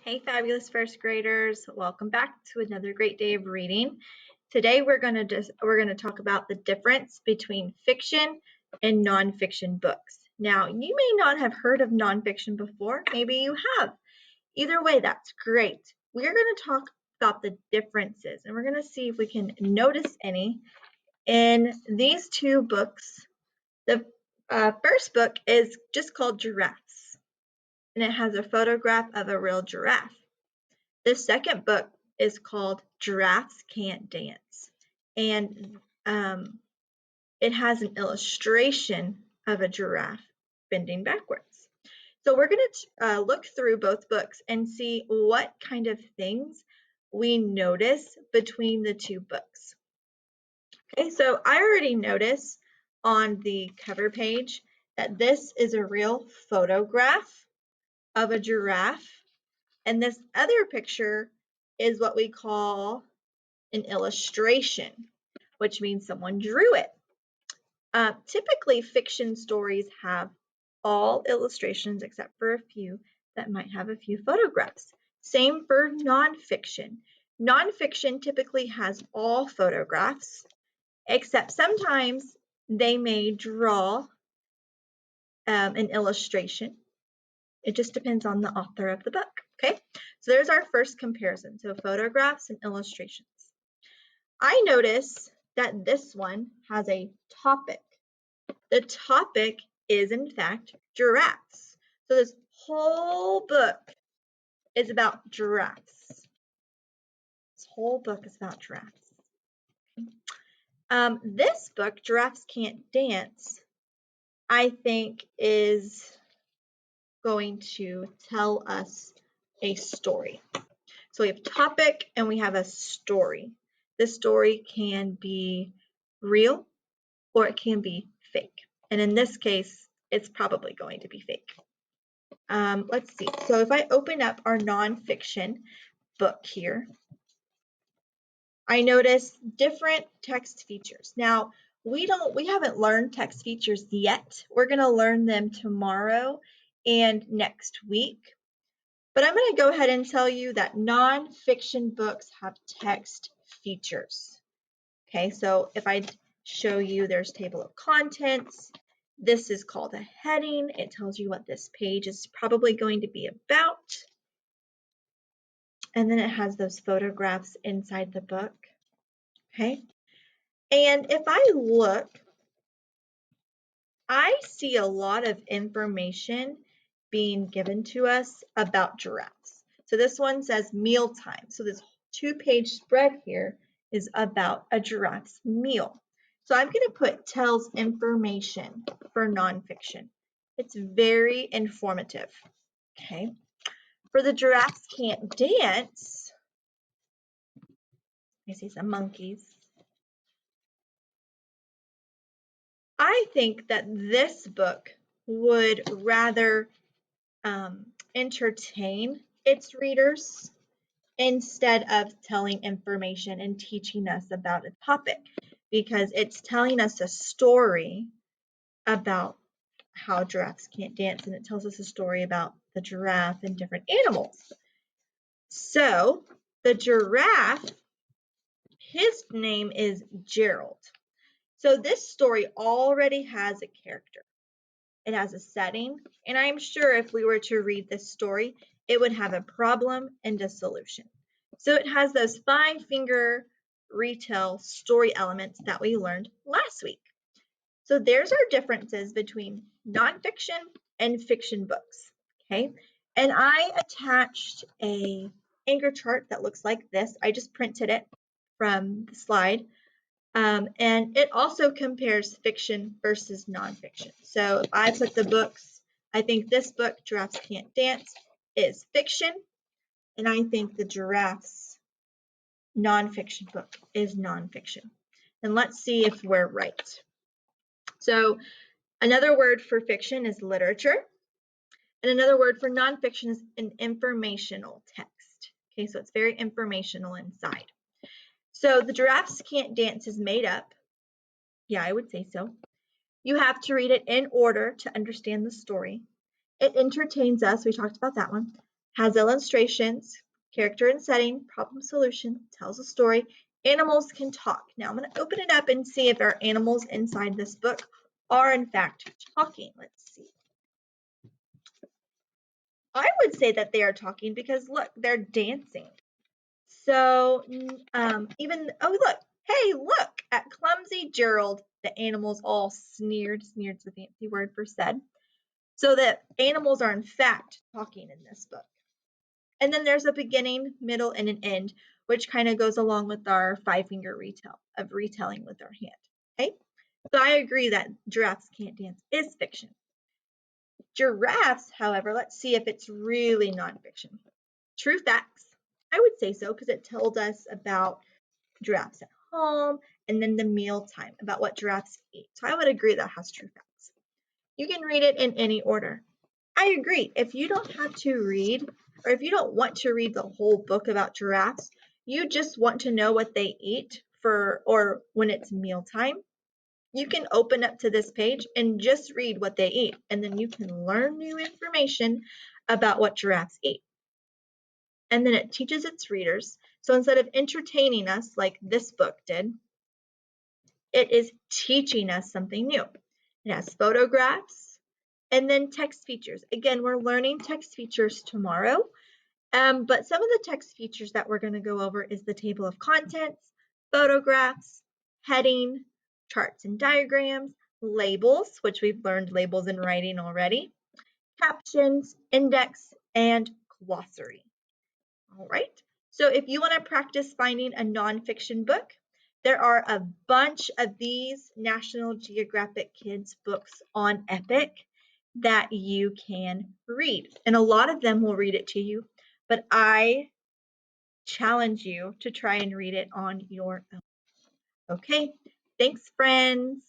Hey, fabulous first graders. Welcome back to another great day of reading. Today we're going to talk about the difference between fiction and nonfiction books. Now, you may not have heard of nonfiction before. Maybe you have. Either way, that's great. We're going to talk about the differences, and we're going to see if we can notice any in these two books. The first book is just called Giraffes, and it has a photograph of a real giraffe. The second book is called Giraffes Can't Dance, and it has an illustration of a giraffe bending backwards. So we're going to look through both books and see what kind of things we notice between the two books. Okay, so I already noticed on the cover page that this is a real photograph of a giraffe, and this other picture is what we call an illustration, which means someone drew it. Typically, fiction stories have all illustrations except for a few that might have a few photographs. Same for nonfiction. Nonfiction typically has all photographs, except sometimes they may draw an illustration. It just depends on the author of the book, okay? So there's our first comparison, so photographs and illustrations. I notice that this one has a topic. The topic is, in fact, giraffes. So this whole book is about giraffes. This whole book is about giraffes. This book, Giraffes Can't Dance, I think is going to tell us a story. So we have topic and we have a story. This story can be real or it can be fake. And in this case, it's probably going to be fake. Let's see. So if I open up our nonfiction book here, I notice different text features. Now, we haven't learned text features yet. We're going to learn them tomorrow and next week. But I'm going to go ahead and tell you that nonfiction books have text features. Okay, so if I show you, there's table of contents. This is called a heading. It tells you what this page is probably going to be about. And then it has those photographs inside the book. Okay, and if I look, I see a lot of information being given to us about giraffes. So this one says mealtime. So this 2-page spread here is about a giraffe's meal. So I'm going to put tells information for nonfiction. It's very informative. Okay. For the Giraffes Can't Dance, I see some monkeys. I think that this book would rather entertain its readers instead of telling information and teaching us about a topic, because it's telling us a story about how giraffes can't dance, and it tells us a story about the giraffe and different animals. So the giraffe, his name is Gerald. So this story already has a character. It has a setting, and I'm sure if we were to read this story, it would have a problem and a solution. So it has those 5-finger retell story elements that we learned last week. So there's our differences between nonfiction and fiction books, okay? And I attached a anchor chart that looks like this. I just printed it from the slide. And it also compares fiction versus nonfiction. So if I put the books, I think this book, Giraffes Can't Dance, is fiction, and I think the Giraffes nonfiction book is nonfiction. And let's see if we're right. So another word for fiction is literature, and another word for nonfiction is an informational text. Okay, so it's very informational inside. So the Giraffes Can't Dance is made up. Yeah, I would say so. You have to read it in order to understand the story. It entertains us. We talked about that one. has illustrations, character and setting, problem solution, tells a story. Animals can talk. Now I'm going to open it up and see if our animals inside this book are in fact talking. Let's see. I would say that they are talking because look, they're dancing. So oh look, hey, look at clumsy Gerald. The animals all sneered. Sneered's a fancy word for said. So that animals are in fact talking in this book. And then there's a beginning, middle, and an end, which kind of goes along with our 5-finger retelling with our hand. Okay, so I agree that giraffes can't dance is fiction. Giraffes, however, let's see if it's really nonfiction. True facts. I would say so because it told us about giraffes at home and then the mealtime, about what giraffes eat. So I would agree that has true facts. You can read it in any order. I agree. If you don't have to read, or if you don't want to read the whole book about giraffes, you just want to know what they eat or when it's mealtime, you can open up to this page and just read what they eat, and then you can learn new information about what giraffes eat. And then it teaches its readers. So instead of entertaining us like this book did, it is teaching us something new. It has photographs and then text features. Again, we're learning text features tomorrow, but some of the text features that we're going to go over is the table of contents, photographs, heading, charts and diagrams, labels, which we've learned labels in writing already, captions, index, and glossary. All right, so if you want to practice finding a nonfiction book, there are a bunch of these National Geographic Kids books on Epic that you can read. And a lot of them will read it to you, but I challenge you to try and read it on your own. Okay, thanks, friends.